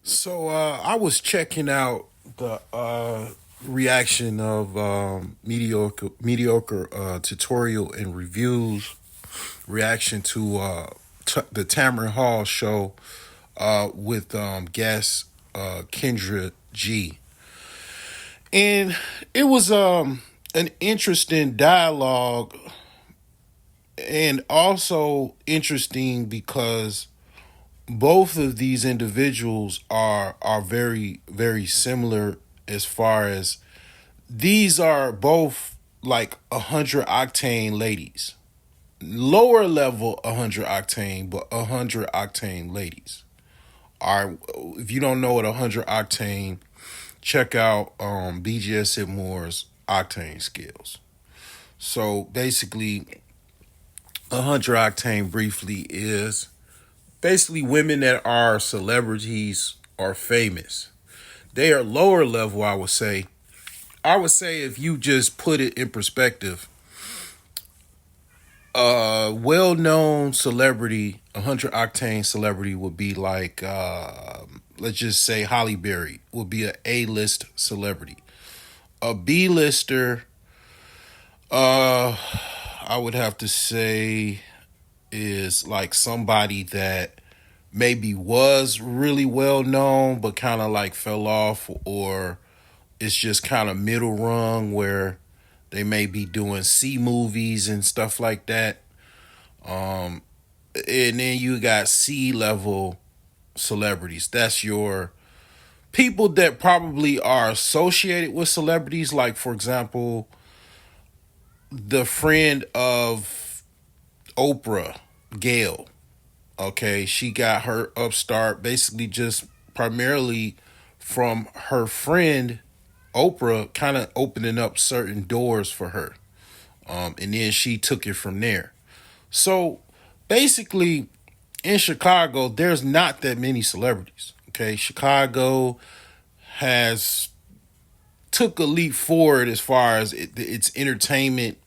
So I was checking out the reaction of mediocre tutorial and reviews reaction to the Tamron Hall show with guest Kendra G, and it was an interesting dialogue and also interesting because both of these individuals are very similar as far as these are both like 100 octane ladies, lower level 100 octane, but 100 octane ladies. All right, if you don't know what 100 octane, check out BGS Moore's octane skills. So basically, 100 octane briefly is basically women that are celebrities or famous. They are lower level, I would say. I would say if you just put it in perspective, a well-known celebrity, 100 octane celebrity would be like, let's just say Holly Berry would be an A-list celebrity. A B-lister, uh, I would have to say is like somebody that maybe was really well known but kind of like fell off, or it's just kind of middle rung where they may be doing C movies and stuff like that. Um, and then you got C level celebrities. That's your people that probably are associated with celebrities. Like, for example, the friend of Oprah, Gail. Okay, she got her upstart basically just primarily from her friend Oprah kind of opening up certain doors for her. And then she took it from there. So basically, in Chicago, there's not that many celebrities. Okay, Chicago has took a leap forward as far as its entertainment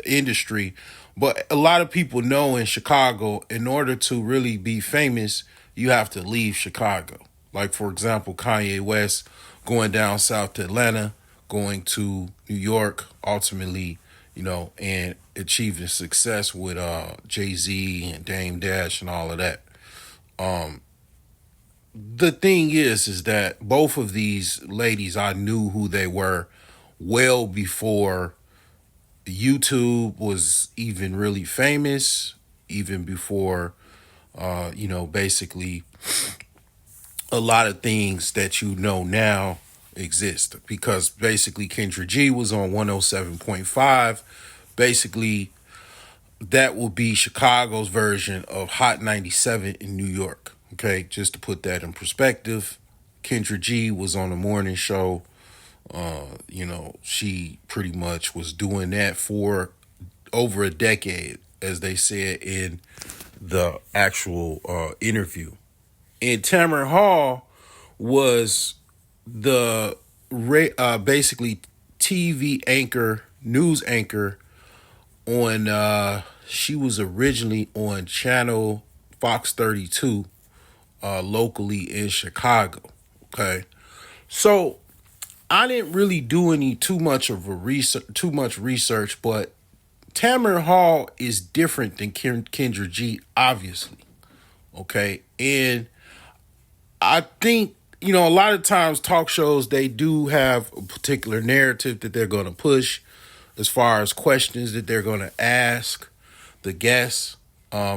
industry, but a lot of people know in Chicago, in order to really be famous, you have to leave Chicago. Like, for example, Kanye West going down south to Atlanta, going to New York, ultimately, and achieving success with Jay-Z and Dame Dash and all of that. Um, the thing is that both of these ladies, I knew who they were well before YouTube was even really famous, even before, basically a lot of things that you know now exist. Because basically Kendra G was on 107.5. Basically, that will be Chicago's version of Hot 97 in New York. Okay, just to put that in perspective, Kendra G was on the morning show. She pretty much was doing that for over a decade, as they said in the actual interview. And Tamron Hall was the basically TV anchor, news anchor on. She was originally on channel Fox 32, locally in Chicago. Okay, so I didn't really do any too much research, but Tamron Hall is different than Kendra G, obviously. Okay, and I think a lot of times talk shows, they do have a particular narrative that they're going to push as far as questions that they're going to ask the guests,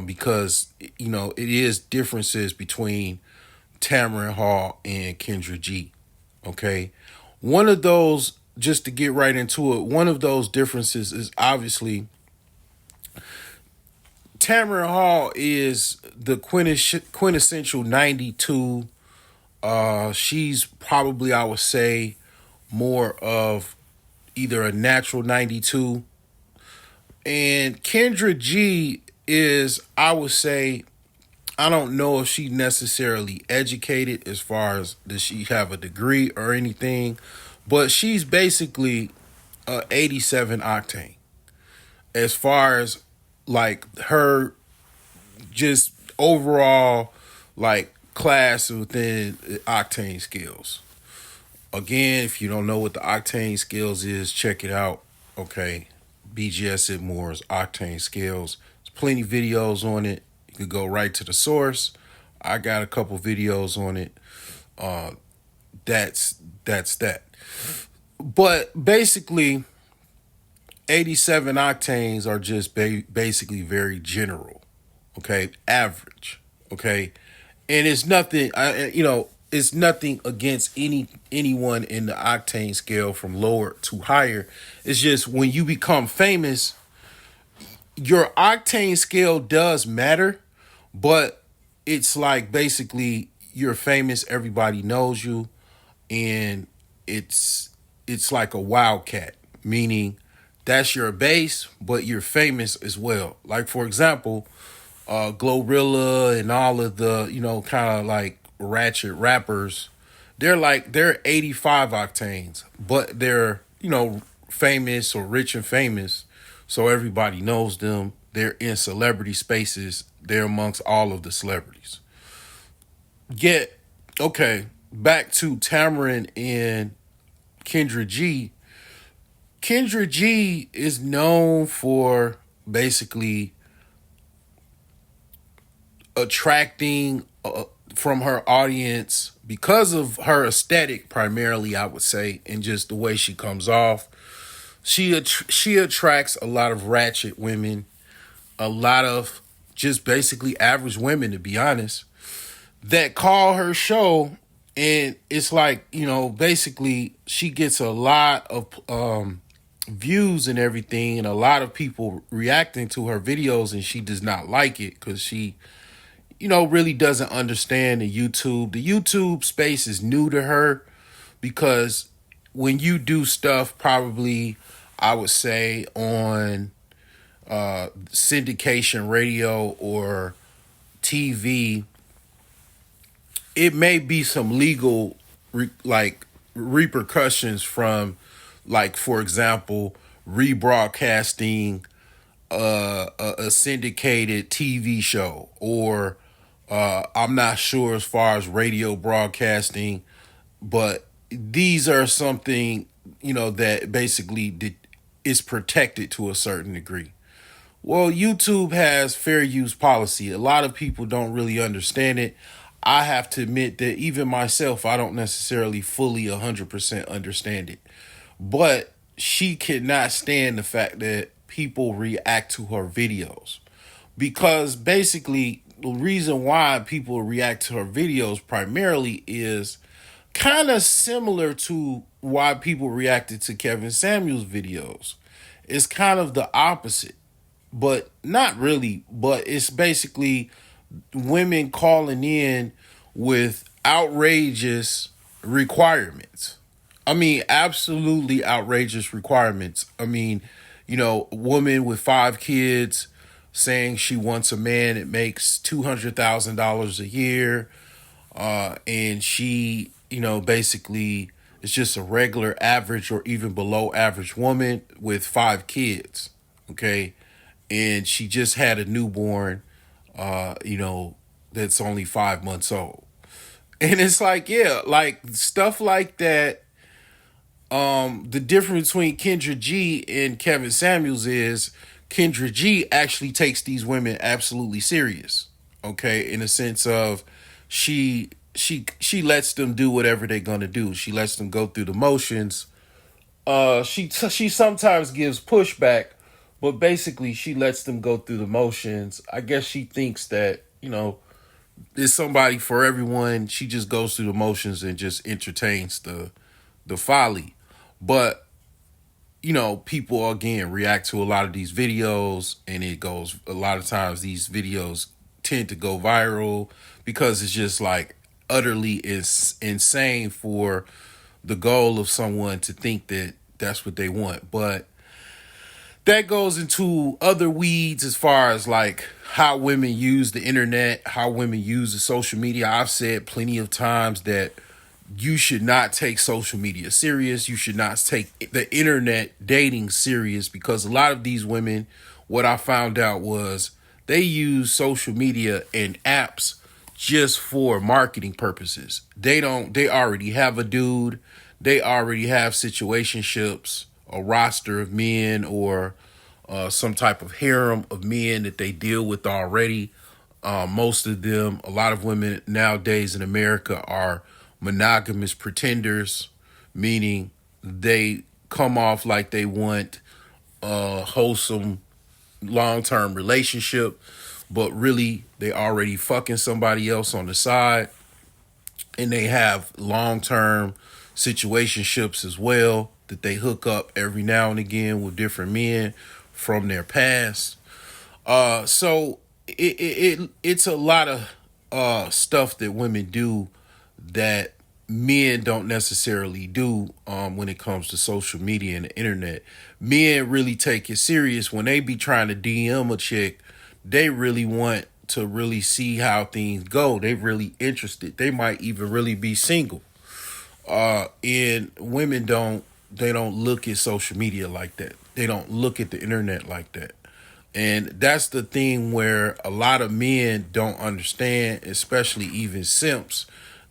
because it is differences between Tamron Hall and Kendra G. Okay, one of those, just to get right into it, one of those differences is obviously Tamron Hall is the quintessential 92. She's probably, I would say, more of either a natural 92. And Kendra G is, I would say, I don't know if she necessarily educated as far as does she have a degree or anything, but she's basically 87 octane as far as like her just overall like class within octane scales. Again, if you don't know what the octane scales is, check it out. Okay, BGS it Moore's octane scales. There's plenty of videos on it. You could go right to the source. I got a couple videos on it. Uh, that's that. But basically, 87 octanes are just basically very general. Okay, average. Okay, and it's nothing. It's nothing against anyone in the octane scale from lower to higher. It's just when you become famous, your octane scale does matter, but it's like basically you're famous, everybody knows you, and it's like a wildcat, meaning that's your base, but you're famous as well. Like for example, Glorilla and all of the kind of like ratchet rappers, they're 85 octanes, but they're famous or rich and famous, so everybody knows them. They're in celebrity spaces. They're amongst all of the celebrities. Yet, okay, back to Tamron and Kendra G. Kendra G is known for basically attracting from her audience because of her aesthetic, primarily, I would say, and just the way she comes off. She attracts a lot of ratchet women, a lot of just basically average women, to be honest, that call her show. And it's like, basically she gets a lot of views and everything, and a lot of people reacting to her videos, and she does not like it because she really doesn't understand the YouTube. The YouTube space is new to her because when you do stuff, probably, I would say, on syndication radio or TV, it may be some legal repercussions from, like, for example, rebroadcasting a syndicated TV show, or I'm not sure as far as radio broadcasting, but these are something that basically is protected to a certain degree. Well, YouTube has fair use policy. A lot of people don't really understand it. I have to admit that even myself, I don't necessarily fully 100% understand it. But she cannot stand the fact that people react to her videos. Because basically, the reason why people react to her videos primarily is kind of similar to why people reacted to Kevin Samuels' videos. It's kind of the opposite, but not really. But it's basically women calling in with outrageous requirements. I mean, absolutely outrageous requirements. I mean, a woman with 5 kids saying she wants a man that makes $200,000 a year, and she, basically is just a regular average or even below average woman with 5 kids. Okay, and she just had a newborn, that's only 5 months old. And it's like, yeah, like stuff like that. The difference between Kendra G and Kevin Samuels is Kendra G actually takes these women absolutely serious. Okay, in a sense of she lets them do whatever they're gonna do. She lets them go through the motions. She sometimes gives pushback, but basically she lets them go through the motions. I guess she thinks that there's somebody for everyone. She just goes through the motions and just entertains the folly. But people again react to a lot of these videos, and it goes a lot of times. These videos tend to go viral because it's just like utterly insane for the goal of someone to think that that's what they want. But that goes into other weeds as far as like how women use the internet, how women use the social media. I've said plenty of times that you should not take social media serious. You should not take the internet dating serious, because a lot of these women, what I found out was they use social media and apps just for marketing purposes. They already have a dude, they already have situationships, a roster of men, or some type of harem of men that they deal with already. Most of them, a lot of women nowadays in America are monogamous pretenders, meaning they come off like they want a wholesome long term relationship, but really they already fucking somebody else on the side, and they have long term situationships as well that they hook up every now and again with different men from their past. So it's a lot of stuff that women do that men don't necessarily do when it comes to social media and the internet. Men really take it serious when they be trying to DM a chick. They really want to really see how things go. They really interested. They might even really be single. And women don't look at social media like that. They don't look at the internet like that. And that's the thing where a lot of men don't understand, especially even simps.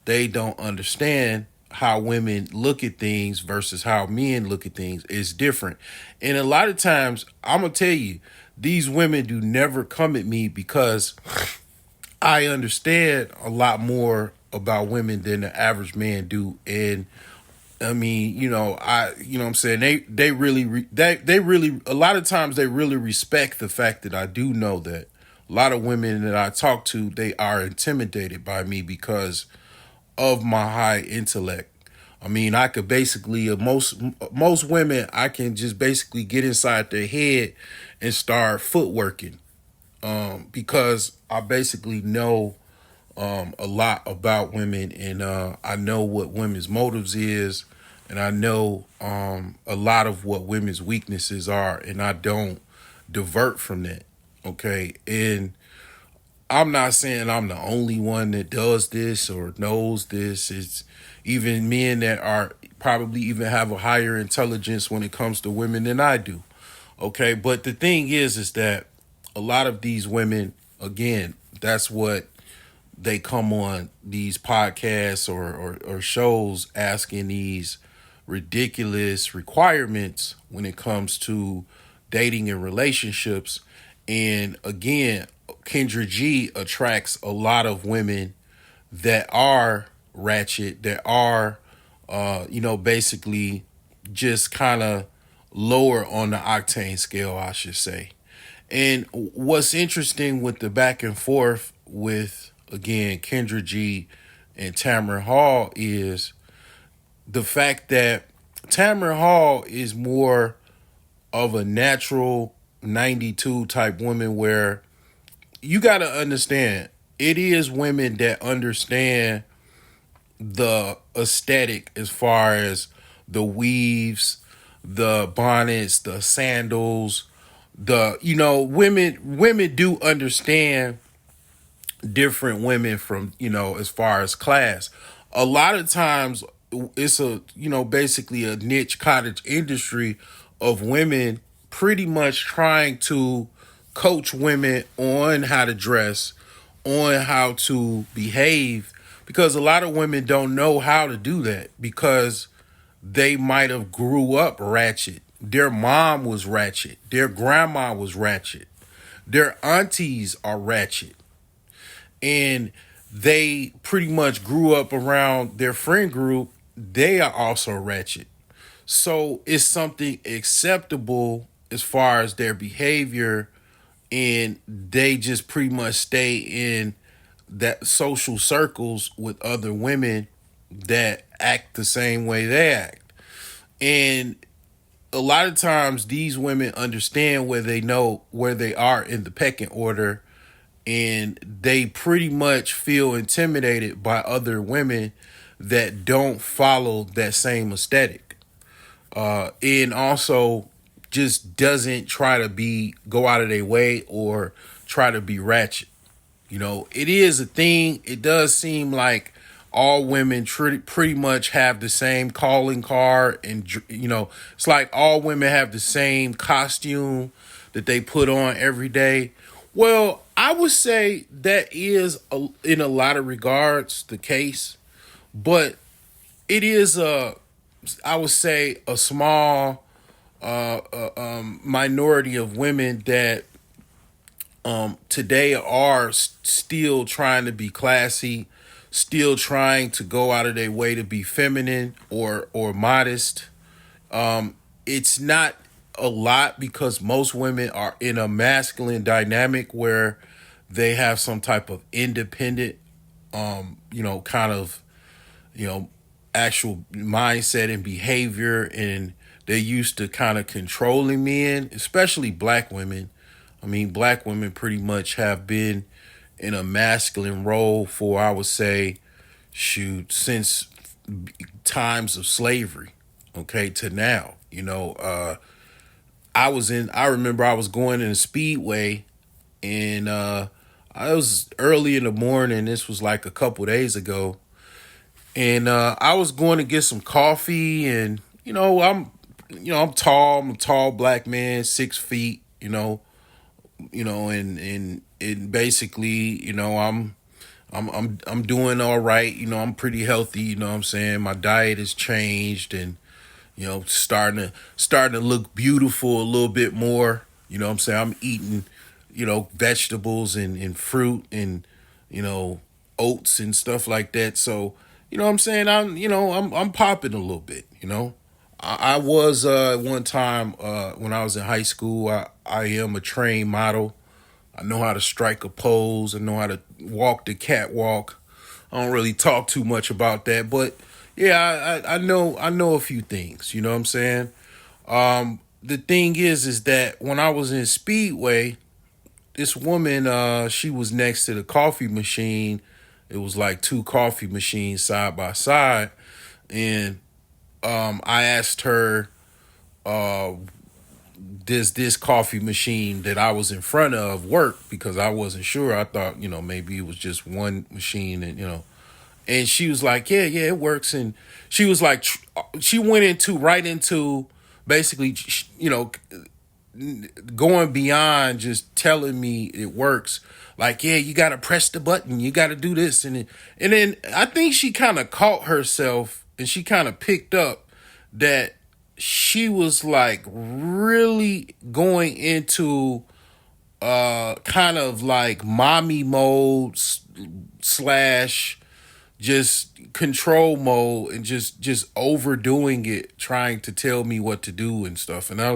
They don't understand how women look at things versus how men look at things. It's different. And a lot of times, I'm going to tell you, these women do never come at me because I understand a lot more about women than the average man do. And I mean, you know what I'm saying? They really, they really, a lot of times they really respect the fact that I do know that a lot of women that I talk to, they are intimidated by me because of my high intellect. I mean, I could basically, most women, I can just basically get inside their head and start footworking, because I basically know a lot about women, and I know what women's motives is, and I know a lot of what women's weaknesses are, and I don't divert from that. Okay, and I'm not saying I'm the only one that does this or knows this. It's even men that are probably even have a higher intelligence when it comes to women than I do. Okay, but the thing is that a lot of these women, again, that's what they come on these podcasts or shows asking these ridiculous requirements when it comes to dating and relationships. And again, Kendra G attracts a lot of women that are ratchet, that are, basically just kind of lower on the octane scale, I should say. And what's interesting with the back and forth with, again, Kendra G and Tamron Hall is the fact that Tamron Hall is more of a natural 92 type woman, where you got to understand it is women that understand the aesthetic as far as the weaves, the bonnets, the sandals, women do understand different women from, as far as class. A lot of times it's basically a niche cottage industry of women pretty much trying to coach women on how to dress, on how to behave, because a lot of women don't know how to do that because they might have grew up ratchet. Their mom was ratchet. Their grandma was ratchet. Their aunties are ratchet. And they pretty much grew up around their friend group. They are also ratchet. So it's something acceptable as far as their behavior, and they just pretty much stay in that social circles with other women that act the same way they act. And a lot of times these women understand where they know where they are in the pecking order, and they pretty much feel intimidated by other women that don't follow that same aesthetic. And also just doesn't try to go out of their way or try to be ratchet. It is a thing. It does seem like all women pretty much have the same calling card, and it's like all women have the same costume that they put on every day. Well, I would say that is in a lot of regards the case, but it is I would say a small minority of women that today are still trying to be classy, still trying to go out of their way to be feminine or modest. It's not a lot because most women are in a masculine dynamic where they have some type of independent, kind of, you know, actual mindset and behavior, and they're used to kind of controlling men, especially black women. I mean, black women pretty much have been in a masculine role for, I would say, shoot, since times of slavery, okay, to now. I remember I was going in a speedway, and I was early in the morning. This was like a couple days ago. And I was going to get some coffee, and I'm tall. I'm a tall black man, 6 feet. And basically, I'm doing all right. I'm pretty healthy. You know what I'm saying? My diet has changed, and starting to look beautiful a little bit more. You know what I'm saying? I'm eating, vegetables and fruit and, you know, oats and stuff like that. So, you know what I'm saying? I'm popping a little bit, you know. I was one time when I was in high school, I am a trained model. I know how to strike a pose. I know how to walk the catwalk. I don't really talk too much about that, but yeah, I know a few things. You know what I'm saying? The thing is that when I was in Speedway, this woman, she was next to the coffee machine. It was like two coffee machines side by side, and I asked her, uh, "Does this coffee machine that I was in front of work?" Because I wasn't sure. I thought, maybe it was just one machine, and she was like, "Yeah, yeah, it works." And she was like, she went into right into basically, going beyond just telling me it works. Like, yeah, you got to press the button, you got to do this, and then I think she kind of caught herself, and she kind of picked up that she was like really going into kind of like mommy mode slash just control mode, and just overdoing it, trying to tell me what to do and stuff. And I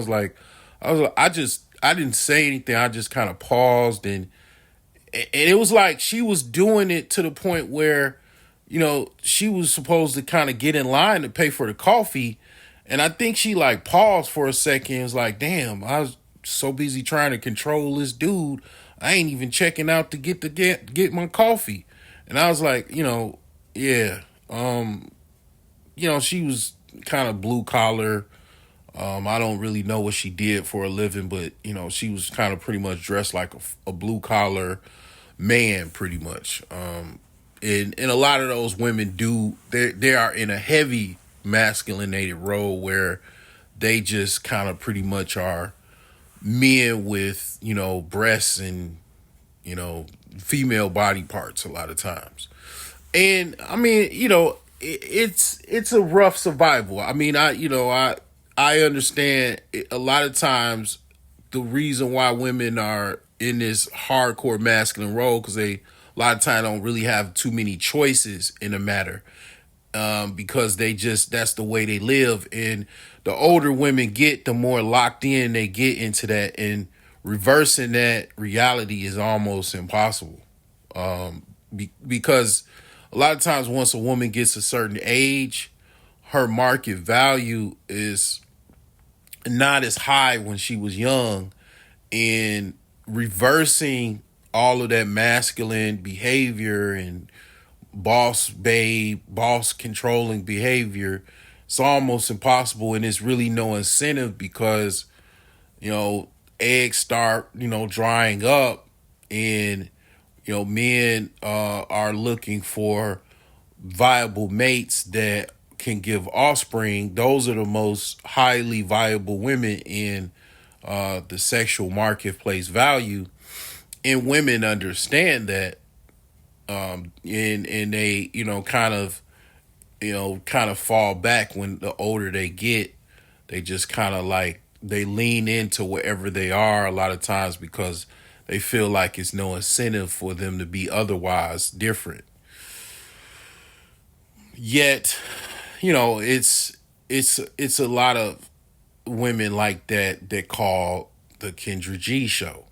didn't say anything. I just kind of paused, and it was like she was doing it to the point where, she was supposed to kind of get in line to pay for the coffee. And I think she like paused for a second and was like, damn, I was so busy trying to control this dude. I ain't even checking out to get my coffee. And I was like, yeah. She was kind of blue collar. I don't really know what she did for a living, but she was kind of pretty much dressed like a blue collar man, pretty much. And a lot of those women they are in a heavy masculinated role where they just kind of pretty much are men with breasts and female body parts a lot of times. And I mean, it's a rough survival. I mean, I understand a lot of times the reason why women are in this hardcore masculine role, because they a lot of time don't really have too many choices in the matter, because that's the way they live. And the older women get, the more locked in they get into that, and reversing that reality is almost impossible. Because a lot of times once a woman gets a certain age, her market value is not as high when she was young, and reversing all of that masculine behavior and boss controlling behavior, it's almost impossible. And it's really no incentive because, eggs start, drying up, and, men are looking for viable mates that can give offspring. Those are the most highly viable women in the sexual marketplace value. And women understand that, and they, kind of fall back when the older they get. They just kind of like they lean into wherever they are a lot of times because they feel like it's no incentive for them to be otherwise different. Yet, it's a lot of women like that call the Kendra G show.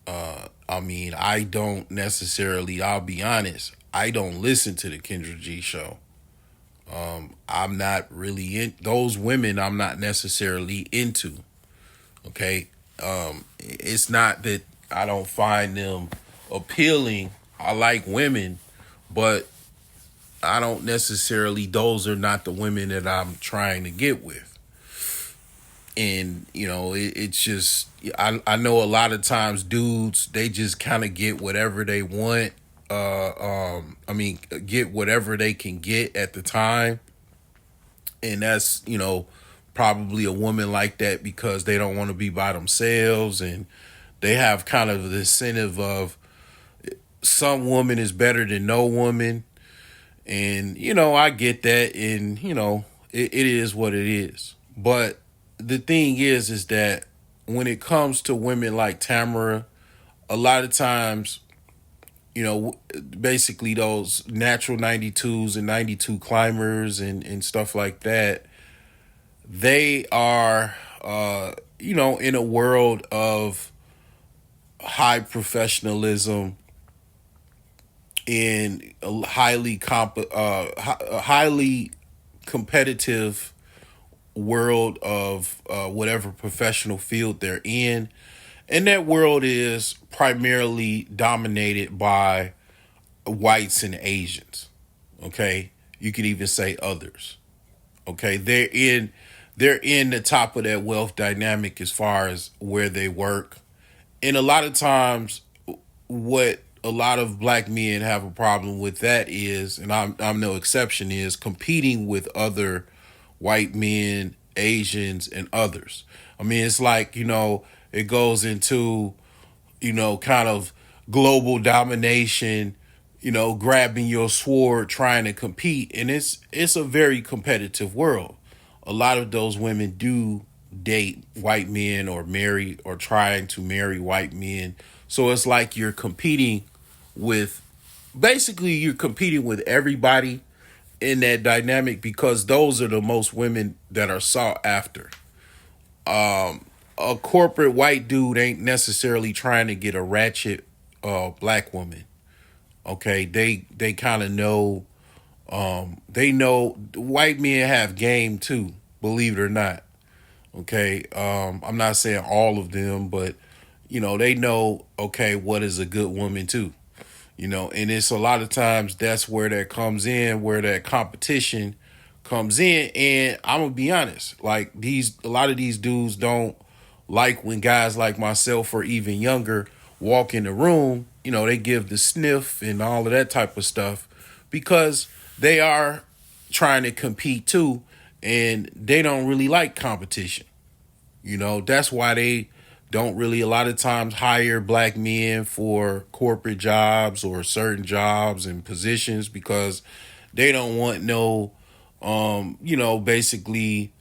I mean, I don't necessarily, I'll be honest, I don't listen to the Kendra G show. I'm not really in those women. I'm not necessarily into. Okay, it's not that I don't find them appealing. I like women, but I don't necessarily. Those are not the women that I'm trying to get with. And it's just I know a lot of times dudes they just kind of get whatever they want. I mean, get whatever they can get at the time, and that's probably a woman like that because they don't want to be by themselves and they have kind of the incentive of some woman is better than no woman. And I get that, and it is what it is. But the thing is that when it comes to women like Tamara, a lot of times, basically those natural 92s and 92 climbers and stuff like that, they are, in a world of high professionalism in a highly competitive world of whatever professional field they're in. And that world is primarily dominated by whites and Asians. Okay. You could even say others. Okay. They're in the top of that wealth dynamic as far as where they work. And a lot of times what a lot of black men have a problem with that is, and I'm no exception, is competing with other white men, Asians, and others. I mean, it's like, it goes into, kind of global domination, grabbing your sword, trying to compete. And it's a very competitive world. A lot of those women do date white men or marry or trying to marry white men. So it's like with you're competing with everybody in that dynamic because those are the most women that are sought after. A corporate white dude ain't necessarily trying to get a ratchet black woman. Okay, they kind of know. They know white men have game too. Believe it or not. Okay, I'm not saying all of them, but they know. Okay, what is a good woman too. And it's a lot of times that's where that comes in, where that competition comes in. And I'm gonna be honest, like a lot of these dudes don't like when guys like myself or even younger walk in the room. They give the sniff and all of that type of stuff because they are trying to compete too, and they don't really like competition. That's why they don't really a lot of times hire black men for corporate jobs or certain jobs and positions because they don't want no basically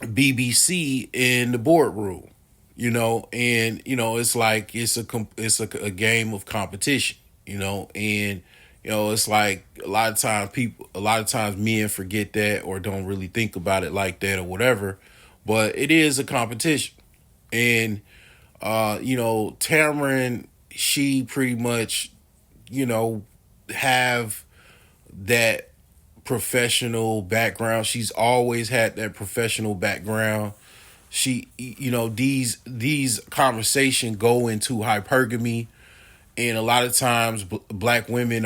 BBC in the boardroom. And it's like it's a game of competition. And it's like a lot of times men forget that or don't really think about it like that or whatever, but it is a competition. And Tamron, she pretty much, have that professional background. She's always had that professional background. She, these conversations go into hypergamy, and a lot of times black women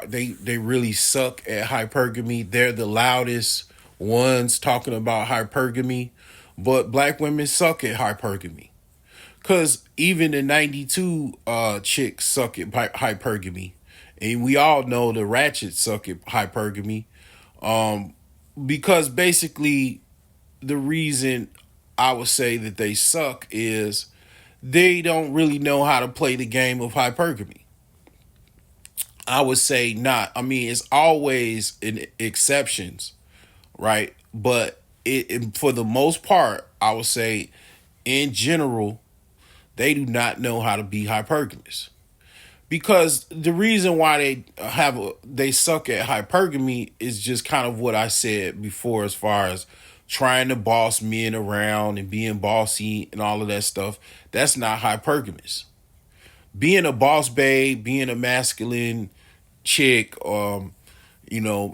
they really suck at hypergamy. They're the loudest ones talking about hypergamy, but black women suck at hypergamy. Cause even the 92 chicks suck at hypergamy. And we all know the ratchets suck at hypergamy. Because basically the reason I would say that they suck is they don't really know how to play the game of hypergamy. I would say not. I mean, it's always in exceptions, right? But for the most part, I would say in general, they do not know how to be hypergamous. Because the reason why they suck at hypergamy is just kind of what I said before, as far as trying to boss men around and being bossy and all of that stuff. That's not hypergamous. Being a boss babe, being a masculine chick,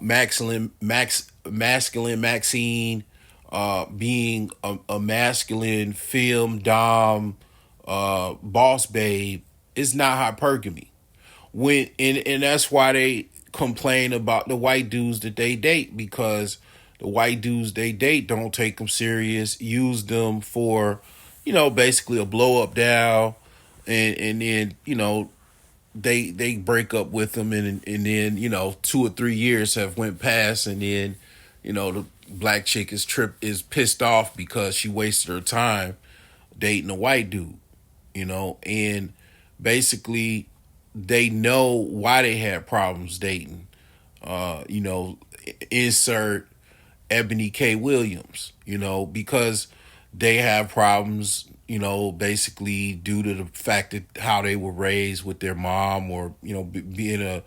masculine Maxine, being a masculine film dom, boss babe is not hypergamy. And that's why they complain about the white dudes that they date, because the white dudes they date don't take them serious, use them for, basically a blow up doll, and then they break up with them, and then 2 or 3 years have went past, and then the black chick is pissed off because she wasted her time dating a white dude, and basically they know why they had problems dating. Insert Ebony K. Williams, because they have problems, basically due to the fact that how they were raised with their mom, or, being a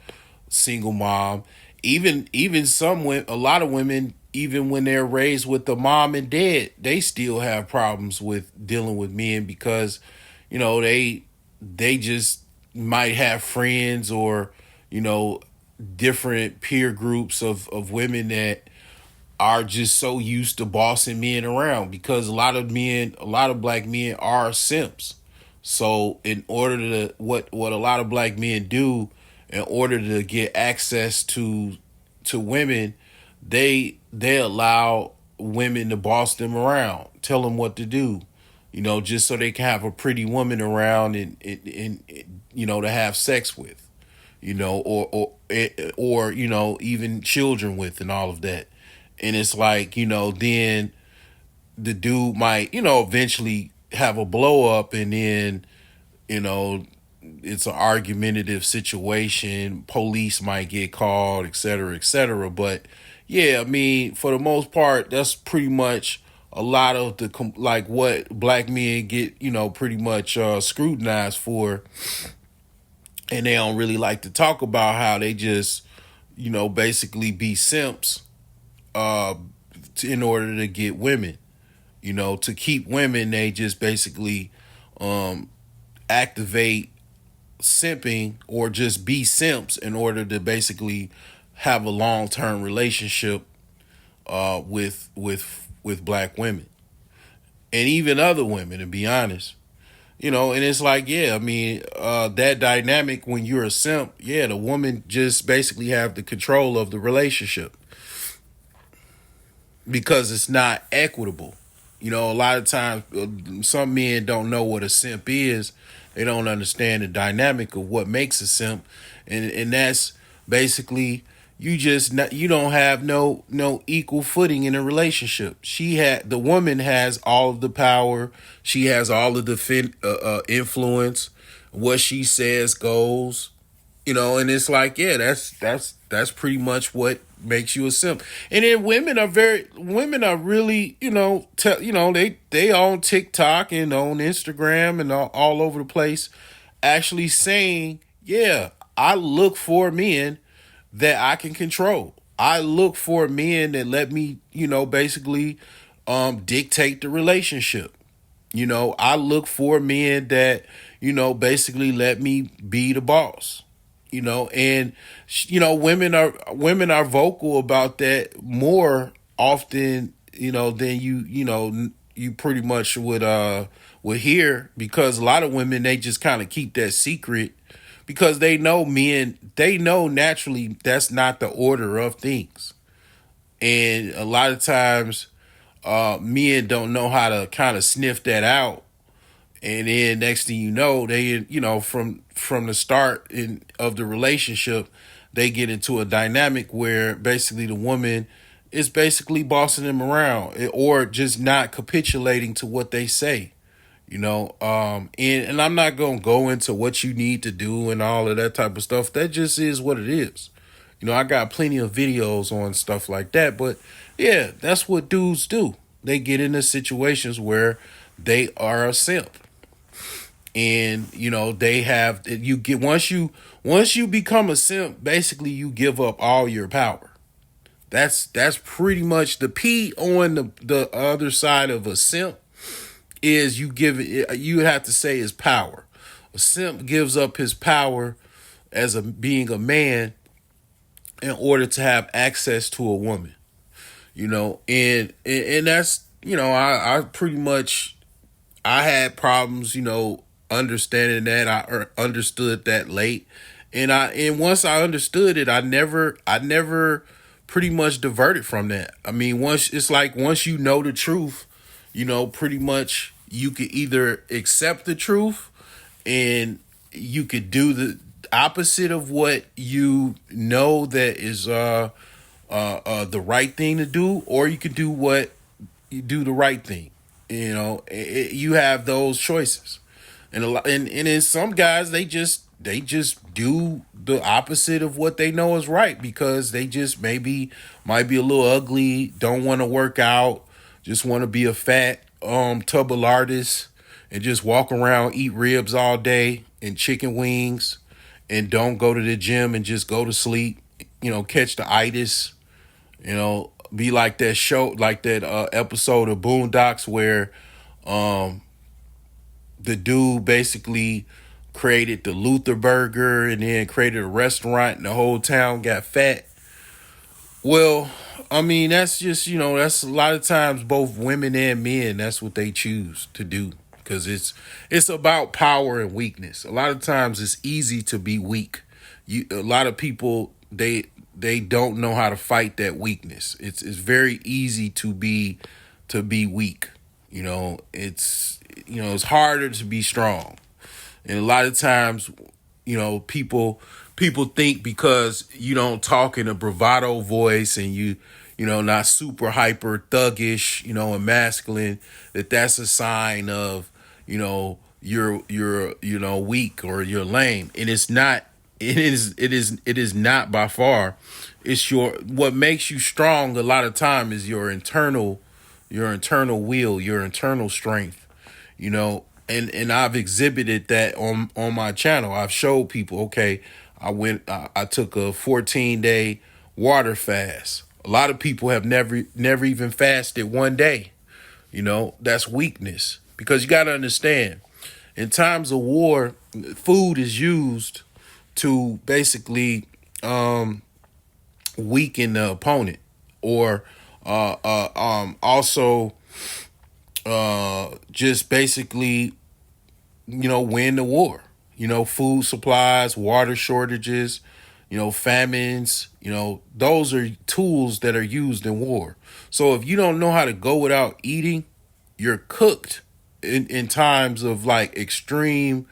single mom. Even a lot of women, even when they're raised with the mom and dad, they still have problems with dealing with men, because, they just might have friends, or, different peer groups of women that are just so used to bossing men around, because a lot of black men are simps. So in order to what a lot of black men do in order to get access to women, they allow women to boss them around, tell them what to do, just so they can have a pretty woman around, and to have sex with, or even children with, and all of that. And it's like, then the dude might, eventually have a blow up, and then, you know, it's an argumentative situation. Police might get called, et cetera, et cetera. But yeah, I mean, for the most part, that's pretty much a lot of like what black men get, pretty much scrutinized for. And they don't really like to talk about how they just, basically be simps in order to get women. To keep women, they just basically activate simping, or just be simps in order to basically have a long-term relationship with black women, and even other women, to be honest. And it's like, yeah, I mean, that dynamic when you're a simp, yeah, the woman just basically have the control of the relationship, because it's not equitable. A lot of times, some men don't know what a simp is. They don't understand the dynamic of what makes a simp, and that's basically you don't have no equal footing in a relationship. The woman has all of the power. She has all of the influence. What she says goes. And it's like, yeah, that's pretty much what makes you a simp. And then women are really, they on TikTok and on Instagram and all over the place, actually saying, yeah, I look for men that I can control. I look for men that let me, basically dictate the relationship. I look for men that, basically let me be the boss. And women are vocal about that more often, than you pretty much would hear, because a lot of women, they just kind of keep that secret, because they know naturally that's not the order of things. And a lot of times men don't know how to kind of sniff that out. And then next thing you know, they, from the start of the relationship, they get into a dynamic where basically the woman is basically bossing them around, or just not capitulating to what they say. And I'm not gonna go into what you need to do and all of that type of stuff. That just is what it is. I got plenty of videos on stuff like that, but yeah, that's what dudes do. They get into situations where they are a simp. And they have you get once you become a simp, basically you give up all your power. That's pretty much the P on the other side of a simp is you give it, you have to say is power. A simp gives up his power as a being a man in order to have access to a woman. And that's I pretty much I had problems, understanding that. I understood that late. And once I understood it, I never pretty much diverted from that. I mean, once you know the truth, pretty much you could either accept the truth and you could do the opposite of what you know that is the right thing to do, or you could do what you do the right thing. You have those choices, and and in some guys they just do the opposite of what they know is right because they just maybe might be a little ugly, don't want to work out, just want to be a fat tub of lardus and just walk around, eat ribs all day and chicken wings, and don't go to the gym and just go to sleep. Catch the itis. Be like that show, like that episode of Boondocks where the dude basically created the Luther Burger and then created a restaurant and the whole town got fat. Well, I mean, that's just, that's a lot of times both women and men, that's what they choose to do because it's about power and weakness. A lot of times it's easy to be weak. A lot of people, they don't know how to fight that weakness. It's very easy to be weak. It's harder to be strong. And a lot of times, people think because you don't talk in a bravado voice and you not super hyper thuggish, and masculine, that's a sign of, you're weak or you're lame. And it's not. It is not by far. It's what makes you strong a lot of time is your internal will, your internal strength. And I've exhibited that on my channel. I've showed people, okay, I took a 14-day water fast. A lot of people have never even fasted one day. That's weakness because you got to understand, in times of war, food is used to basically weaken the opponent, or also just basically win the war. Food supplies, water shortages, famines, those are tools that are used in war. So if you don't know how to go without eating, you're cooked in times of like extreme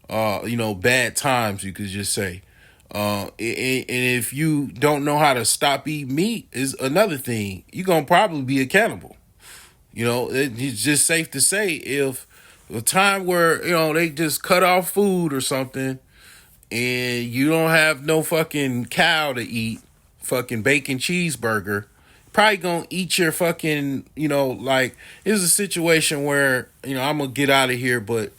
bad times, you could just say. And if you don't know how to stop eating meat is another thing. You're going to probably be a cannibal. It's just safe to say if a time where, they just cut off food or something and you don't have no fucking cow to eat, fucking bacon cheeseburger, probably gonna eat your fucking, like, it's a situation where, I'm gonna get out of here, but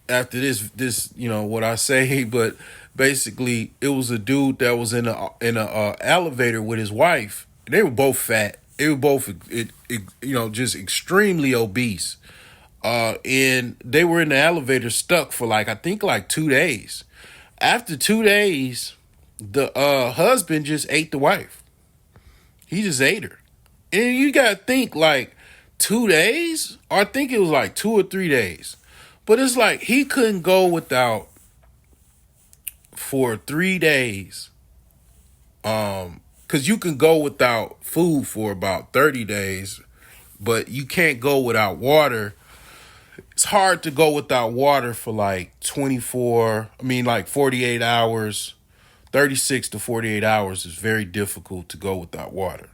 after this, what I say, but basically it was a dude that was in a elevator with his wife. They were both fat. They were both, just extremely obese. And they were in the elevator stuck for I think 2 days. After 2 days, the husband just ate the wife. He just ate her. And you gotta think 2 days? Or I think it was 2 or 3 days. But it's he couldn't go without for 3 days. Because you can go without food for about 30 days, but you can't go without water. It's hard to go without water for 48 hours. 36 to 48 hours is very difficult to go without water.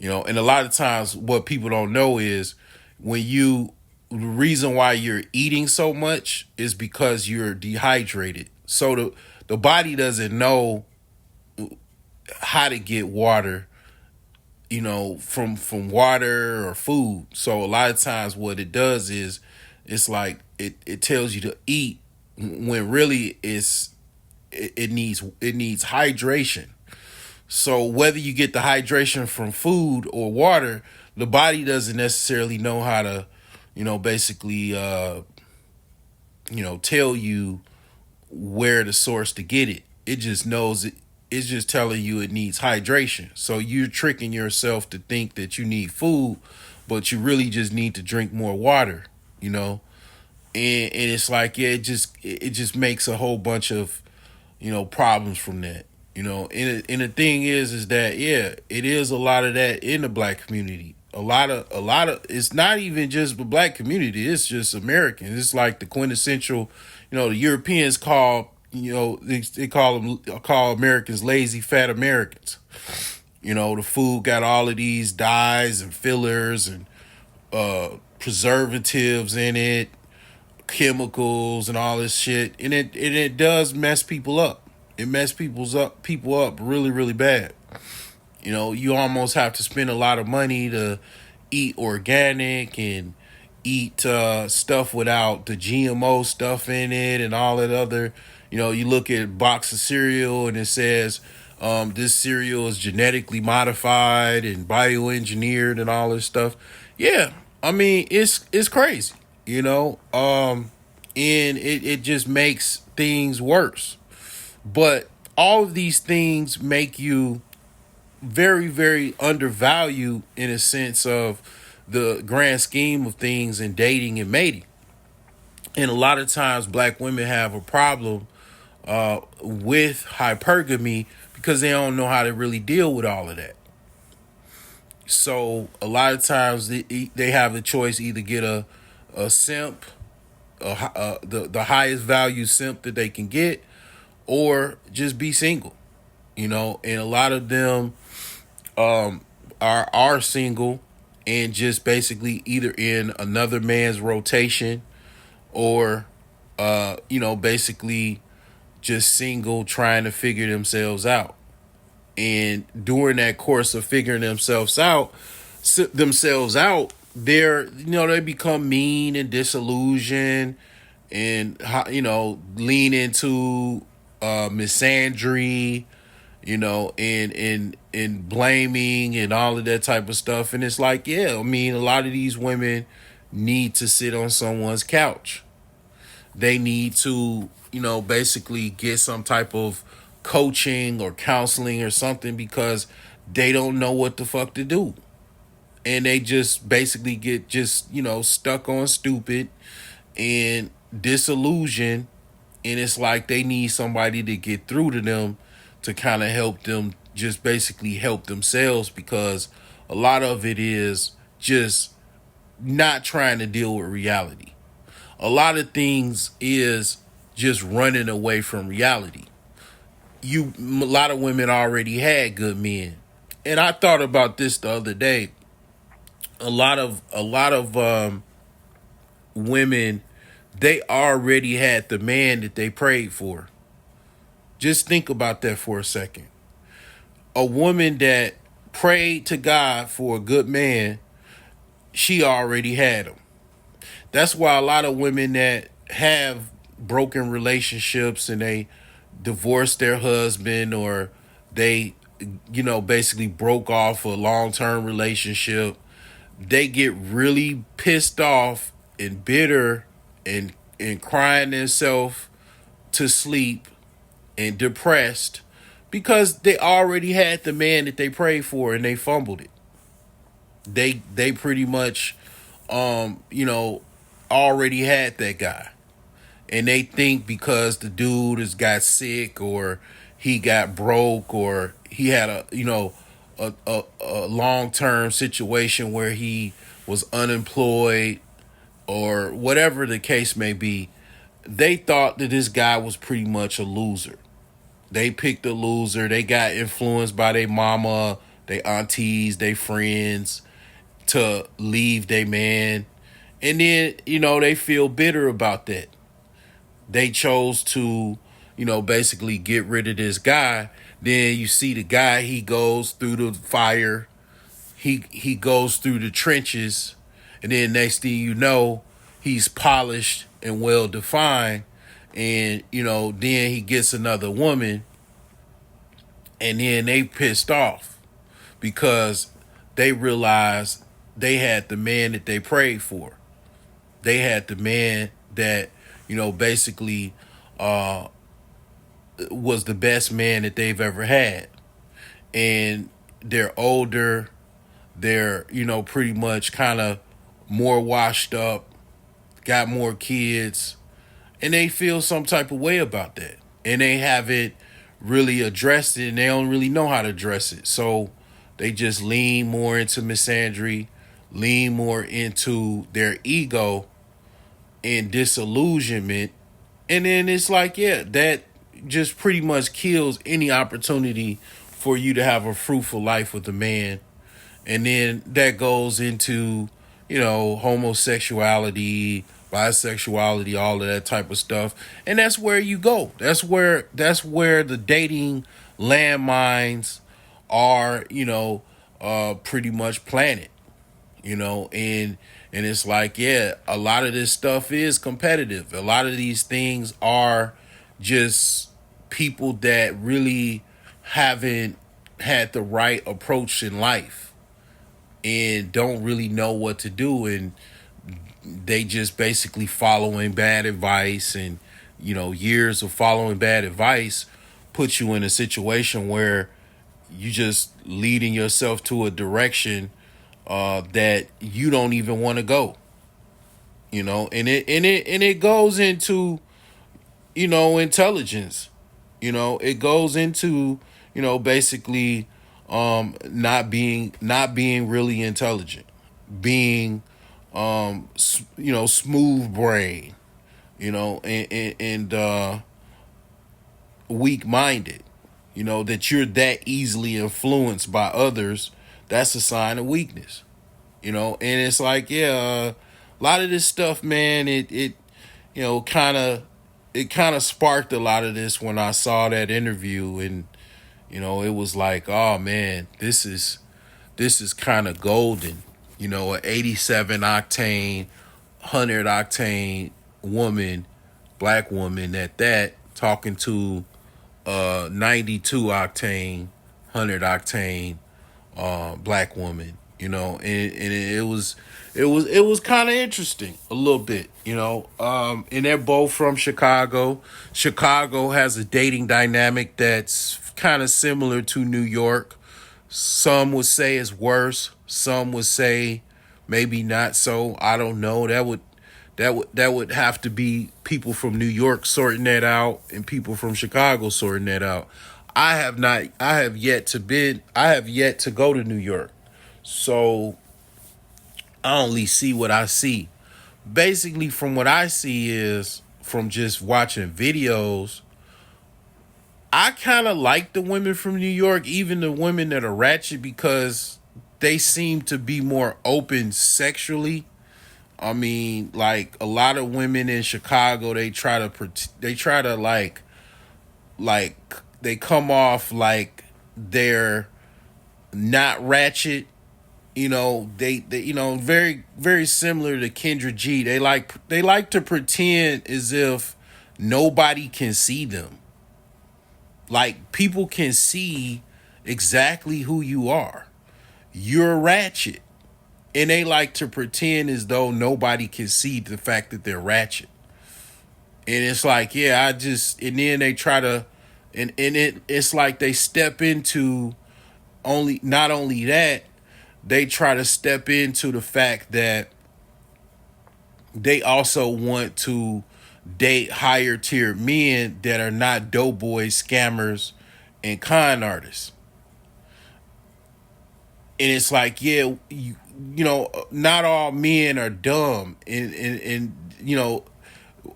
And a lot of times what people don't know is when you the reason why you're eating so much is because you're dehydrated. So the body doesn't know how to get water, from water or food. So a lot of times what it does is it's like it tells you to eat when really it needs hydration. So whether you get the hydration from food or water, the body doesn't necessarily know how to, basically, tell you where the source to get it. It just knows it. It's just telling you it needs hydration. So you're tricking yourself to think that you need food, but you really just need to drink more water. You know, and it's like, yeah, it just makes a whole bunch of problems from that. And the thing is that, yeah, it is a lot of that in the black community. A lot of it's not even just the black community, it's just Americans. It's like the quintessential, the Europeans they call Americans lazy fat Americans. The food got all of these dyes and fillers and preservatives in it, chemicals and all this shit, and it does mess people up. It mess people up really, really bad. You almost have to spend a lot of money to eat organic and eat stuff without the GMO stuff in it and all that other. You look at a box of cereal and it says this cereal is genetically modified and bioengineered and all this stuff. Yeah, I mean it's crazy, and it just makes things worse. But all of these things make you very, very undervalued in a sense of the grand scheme of things in dating and mating. And a lot of times black women have a problem with hypergamy because they don't know how to really deal with all of that. So a lot of times they have the choice, either get a simp, the highest value simp that they can get, or just be single. And a lot of them are single and just basically either in another man's rotation, or basically just single trying to figure themselves out. And during that course of figuring themselves out, they become mean and disillusioned, and lean into misandry, and blaming and all of that type of stuff. And it's like, yeah, I mean, a lot of these women need to sit on someone's couch. They need to, basically get some type of coaching or counseling or something, because they don't know what the fuck to do. And they just basically get just, stuck on stupid and disillusioned. And it's like they need somebody to get through to them to kind of help them just basically help themselves, because a lot of it is just not trying to deal with reality. A lot of things is just running away from reality. A lot of women already had good men. And I thought about this the other day. A lot of women, they already had the man that they prayed for. Just think about that for a second. A woman that prayed to God for a good man, she already had him. That's why a lot of women that have broken relationships and they divorced their husband, or they, basically broke off a long-term relationship, they get really pissed off and bitter and crying themselves to sleep and depressed, because they already had the man that they prayed for and they fumbled it. They pretty much already had that guy. And they think because the dude has got sick, or he got broke, or he had a long-term situation where he was unemployed, or whatever the case may be, they thought that this guy was pretty much a loser. They picked a loser. They got influenced by their mama, their aunties, their friends to leave their man. And then, they feel bitter about that. They chose to, basically get rid of this guy. Then you see the guy, he goes through the fire, he goes through the trenches, and then next thing you know, he's polished and well defined. And, then he gets another woman, and then they pissed off because they realized they had the man that they prayed for. They had the man that, basically uh, was the best man that they've ever had. And they're older, they're, pretty much kind of more washed up, got more kids, and they feel some type of way about that. And they haven't really addressed it, and they don't really know how to address it. So they just lean more into misandry, lean more into their ego and disillusionment. And then it's like, yeah, that just pretty much kills any opportunity for you to have a fruitful life with a man. And then that goes into, homosexuality, bisexuality, all of that type of stuff. And that's where you go. That's where the dating landmines are, pretty much planted. And it's like, yeah, a lot of this stuff is competitive. A lot of these things are just people that really haven't had the right approach in life and don't really know what to do, and they just basically following bad advice. And years of following bad advice put you in a situation where you just leading yourself to a direction that you don't even want to go. And it goes into intelligence. It goes into basically not being really intelligent, being smooth brain, and weak minded. That you're that easily influenced by others. That's a sign of weakness. And it's like, yeah, a lot of this stuff, man, it kind of sparked a lot of this when I saw that interview. And it was like, oh man, this is kind of golden. An 87 octane, 100 octane woman, black woman at that, talking to 92 octane, 100 octane black woman. And it was kind of interesting a little bit. And they're both from Chicago. Chicago has a dating dynamic that's kind of similar to New York. Some would say it's worse. Some would say maybe not so. I don't know. That would have to be people from New York sorting that out and people from Chicago sorting that out. I have yet to go to New York. So I only see what I see. Basically, from what I see is from just watching videos, I kind of like the women from New York, even the women that are ratchet, because they seem to be more open sexually. I mean, like a lot of women in Chicago, they try to like they come off like they're not ratchet. They very very similar to Kendra G. They like to pretend as if nobody can see them. Like people can see exactly who you are. You're ratchet. And they like to pretend as though nobody can see the fact that they're ratchet. And it's like, yeah, and then they try to, it's like they step into not only that, they try to step into the fact that they also want to date higher tier men that are not doughboys, scammers, and con artists. And it's like, yeah, not all men are dumb, and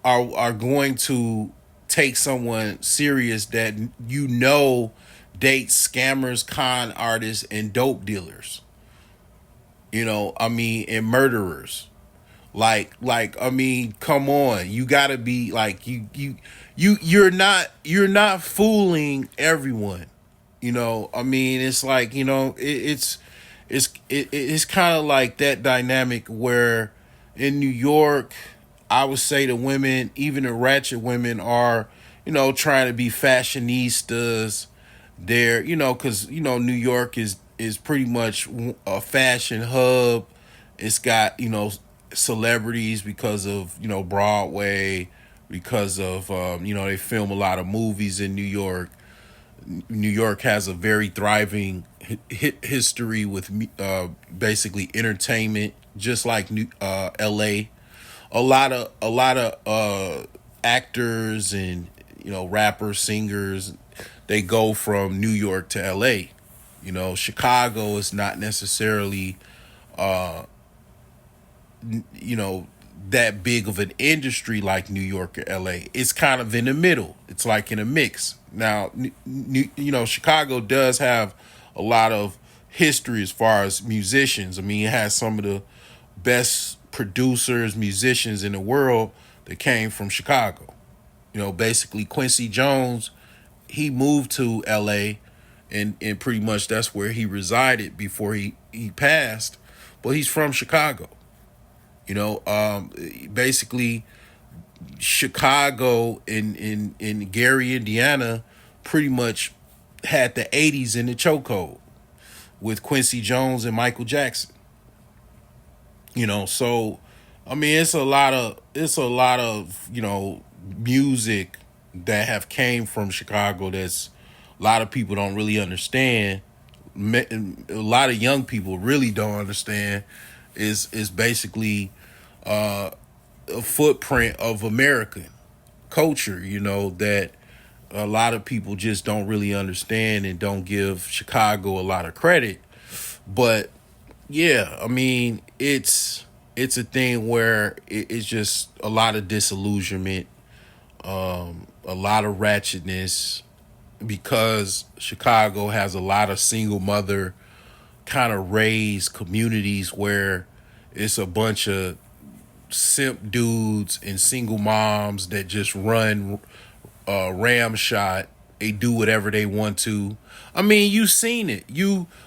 are going to take someone serious that dates scammers, con artists, and dope dealers. I mean, and murderers. I mean, come on. You gotta be like you're not fooling everyone. I mean, it's like, it's kind of like that dynamic where in New York, I would say the women, even the ratchet women, are, trying to be fashionistas. They're, because, New York is pretty much a fashion hub. It's got, celebrities because of, Broadway, because of, they film a lot of movies in New York. New York has a very thriving history with basically entertainment, just like L.A. A lot of actors and rappers, singers, they go from New York to L.A. Chicago is not necessarily you know that big of an industry like New York or LA. It's kind of in the middle. It's like in a mix. Now, Chicago does have a lot of history as far as musicians. I mean, it has some of the best producers, musicians in the world that came from Chicago. Basically Quincy Jones, he moved to LA, and pretty much that's where he resided before he passed. But he's from Chicago. Basically Chicago in Gary, Indiana, pretty much had the '80s in the chokehold with Quincy Jones and Michael Jackson. So I mean, it's a lot of music that have came from Chicago that's a lot of people don't really understand. A lot of young people really don't understand. Is basically a footprint of American culture, that a lot of people just don't really understand and don't give Chicago a lot of credit. But yeah, I mean, it's a thing where it's just a lot of disillusionment, a lot of ratchetness, because Chicago has a lot of single mother kind of raised communities where it's a bunch of simp dudes and single moms that just run ram shot. They do whatever they want to. I mean, you've seen it.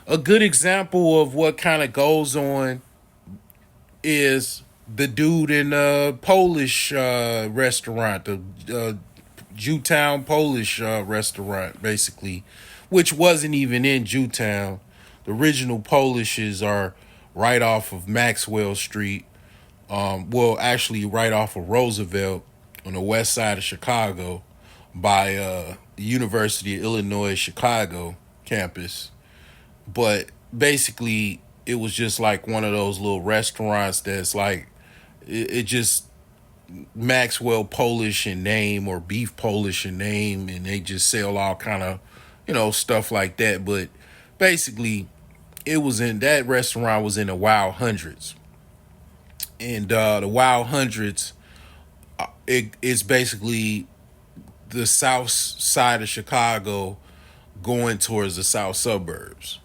A good example of what kind of goes on is the dude in a Polish restaurant, the Jewtown Polish restaurant, basically, which wasn't even in Jewtown. The original Polishes are right off of Maxwell Street. Well, actually, right off of Roosevelt on the west side of Chicago by the University of Illinois Chicago campus. But basically, it was just like one of those little restaurants that's like, it just Maxwell Polish in name or beef Polish in name, and they just sell all kind of, stuff like that. But basically, that restaurant was in the Wild Hundreds. And the Wild Hundreds, it's basically the south side of Chicago going towards the south suburbs.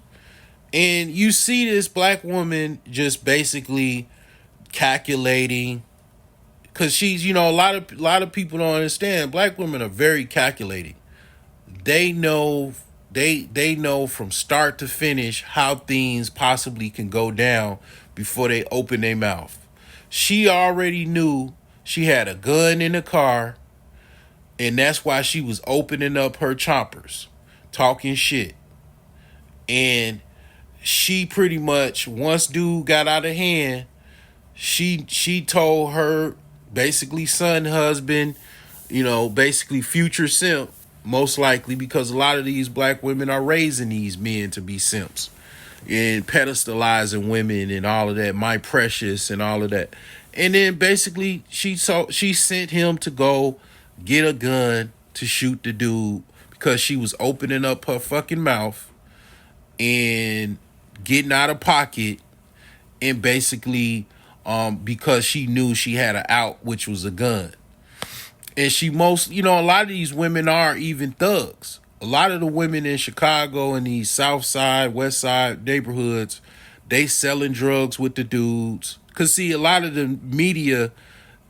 And you see this black woman just basically calculating, because she's, a lot of people don't understand. Black women are very calculating. They know they know from start to finish how things possibly can go down before they open their mouth. She already knew she had a gun in the car, and that's why she was opening up her choppers, talking shit. And she pretty much, once dude got out of hand, she told her basically son, husband, basically future simp, most likely, because a lot of these black women are raising these men to be simps and pedestalizing women and all of that, my precious and all of that. And then basically she sent him to go get a gun to shoot the dude because she was opening up her fucking mouth and getting out of pocket, and basically because she knew she had an out, which was a gun. And a lot of these women are even thugs. A lot of the women in Chicago and these south side, west side neighborhoods, they selling drugs with the dudes, Because see, a lot of the media,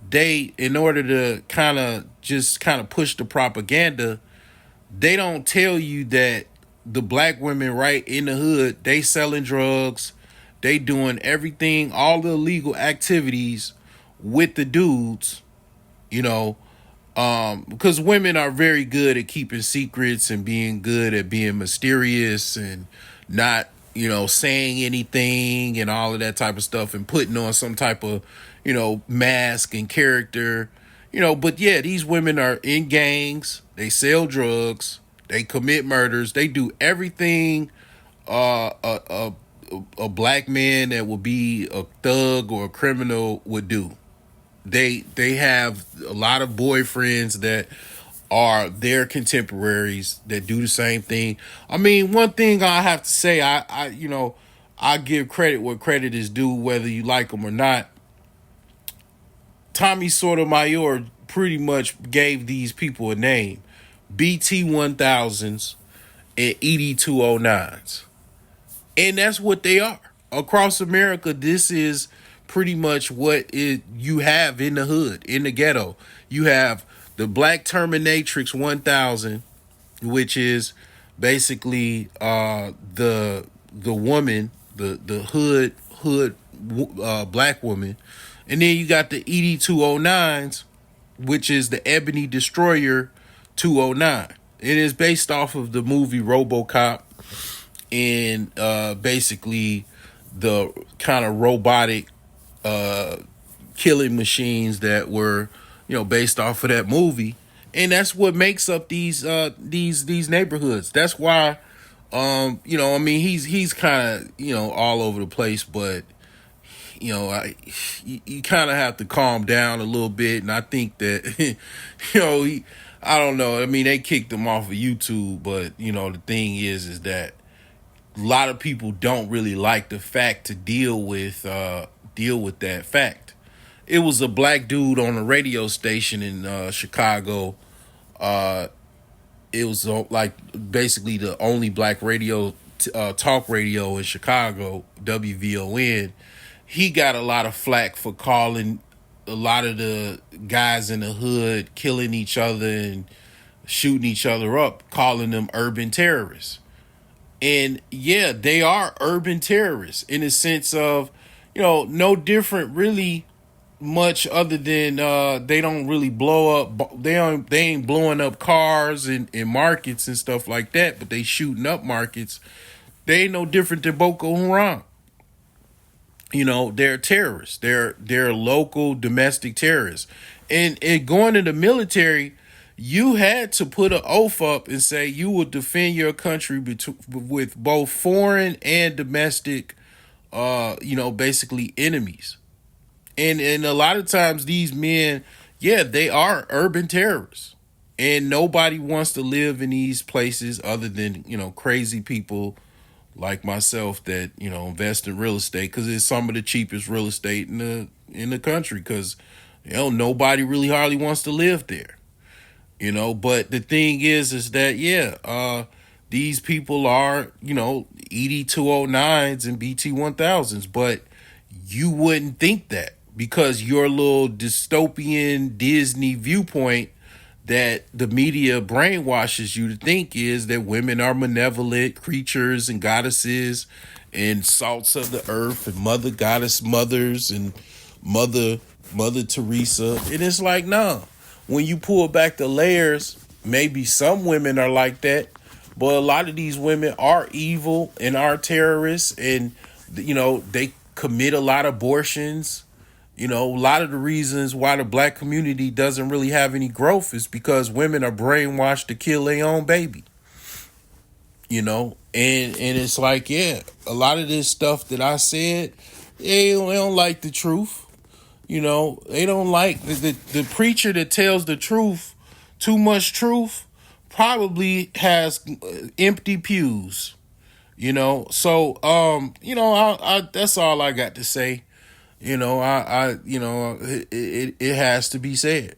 they, in order to kind of push the propaganda, they don't tell you that the black women right in the hood, they selling drugs, they doing everything, all the illegal activities with the dudes, you know, because women are very good at keeping secrets and being good at being mysterious and not, saying anything and all of that type of stuff and putting on some type of, mask and character, but yeah, these women are in gangs, they sell drugs, they commit murders, they do everything a black man that would be a thug or a criminal would do. They have a lot of boyfriends that are their contemporaries that do the same thing. I mean, one thing I have to say, I give credit where credit is due, whether you like them or not. Tommy Sotomayor pretty much gave these people a name: BT 1000s and ED 209s, and that's what they are across America. This is pretty much you have in the hood, in the ghetto. You have the Black Terminatrix 1000, which is basically the woman, the hood black woman, and then you got the ED 209s, which is the Ebony Destroyer 209. It is based off of the movie RoboCop, and basically the kind of robotic killing machines that were, based off of that movie. And that's what makes up these neighborhoods. That's why, I mean, he's kind of, all over the place, but you kind of have to calm down a little bit. And I think that, I don't know. I mean, they kicked him off of YouTube, but the thing is that a lot of people don't really like the fact to deal with that fact. It was a black dude on a radio station in Chicago. It was like basically the only black radio talk radio in Chicago, WVON. He got a lot of flack for calling a lot of the guys in the hood killing each other and shooting each other up, calling them urban terrorists. And yeah, they are urban terrorists in the sense of, no different really much other than they don't really blow up. They ain't blowing up cars and markets and stuff like that, but they shooting up markets. They ain't no different than Boko Haram. They're terrorists. They're local domestic terrorists. And going to the military, you had to put an oath up and say you will defend your country with both foreign and domestic, basically enemies. And a lot of times these men, yeah, they are urban terrorists. And nobody wants to live in these places other than, crazy people like myself that, invest in real estate because it's some of the cheapest real estate in the country because, nobody really hardly wants to live there. But the thing is that, yeah, these people are, ED 209s and BT 1000s, but you wouldn't think that because your little dystopian Disney viewpoint that the media brainwashes you to think is that women are malevolent creatures and goddesses and salts of the earth and mother goddess mothers and mother Teresa. And it's like, no. When you pull back the layers, maybe some women are like that, but a lot of these women are evil and are terrorists, and they commit a lot of abortions. A lot of the reasons why the black community doesn't really have any growth is because women are brainwashed to kill their own baby. And it's like, yeah, a lot of this stuff that I said, they don't like the truth. They don't like the preacher that tells the truth, too much truth, probably has empty pews. So I that's all I got to say. It has to be said.